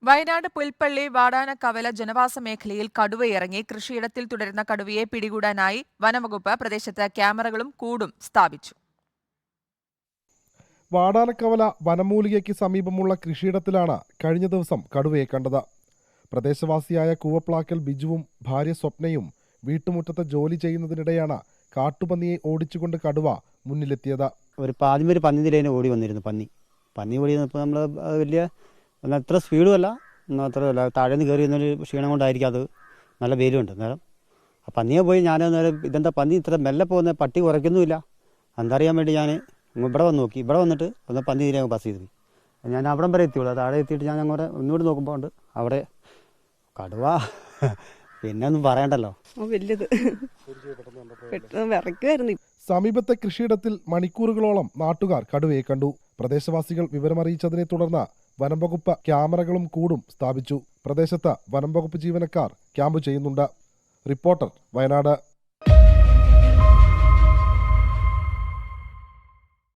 വയനാട് പുൽപ്പള്ളി വാടാനക്കവല ജനവാസ മേഖലയിൽ കടുവയിറങ്ങി. കൃഷിയിടത്തിൽ തുടരുന്ന കടുവയെ പിടികൂടാനായി വനംവകുപ്പ് പ്രദേശത്ത് ക്യാമറകളും കൂടും സ്ഥാപിച്ചു. വാടാനക്കവല വനമൂലികയ്ക്ക് സമീപമുള്ള കൃഷിയിടത്തിലാണ് കഴിഞ്ഞ ദിവസം കടുവയെ കണ്ടത്. പ്രദേശവാസിയായ കൂവപ്ലാക്കൽ ബിജുവും ഭാര്യ സ്വപ്നയും വീട്ടുമുറ്റത്ത് ജോലി ചെയ്യുന്നതിനിടെയാണ് കാട്ടുപന്നിയെ ഓടിച്ചുകൊണ്ട് കടുവ മുന്നിലെത്തിയത്. ഒരു പന്നി ഓടി വന്നിരുന്നു. പന്നി ഓടി വന്നപ്പോൾ നമ്മൾ വലിയ അത്ര സ്പീഡും അല്ല, അത്രയല്ല, താഴെ നിന്ന് കയറി എന്നൊരു ക്ഷീണം കൊണ്ടായിരിക്കും. അത് നല്ല വെയിലുണ്ട്. അന്നേരം ആ പന്നിയെ പോയി ഞാൻ ഇതെന്താ പന്നി ഇത്ര മെല്ലെ പോകുന്ന, പട്ടി കുറയ്ക്കുന്നുമില്ല, എന്തറിയാൻ വേണ്ടി ഞാൻ ഇവിടെ വന്ന് നോക്കി. ഇവിടെ വന്നിട്ട് ഒന്ന് പന്നി ഇതിനെ ബസ് ചെയ്തു. ഞാൻ അവിടം വരെ എത്തിയുള്ളൂ. താഴെ എത്തിയിട്ട് ഞാൻ അങ്ങോട്ട് ഒന്നുകൂടി നോക്കുമ്പോൾ ഉണ്ട് അവിടെ കടുവ. പിന്നെ ഒന്നും പറയണ്ടല്ലോ, വലിയത് വിറയ്ക്കുമായിരുന്നു. സമീപത്തെ കൃഷിയിടത്തിൽ മണിക്കൂറുകളോളം നാട്ടുകാർ കടുവയെ കണ്ടു. പ്രദേശവാസികൾ വിവരമറിയിച്ചതിനെ തുടർന്ന് വനംവകുപ്പ് ക്യാമറകളും കൂടും സ്ഥാപിച്ചു. പ്രദേശത്ത് വനംവകുപ്പ് ജീവനക്കാർ ക്യാമ്പ് ചെയ്യുന്നുണ്ട്. റിപ്പോർട്ടർ, വയനാട്.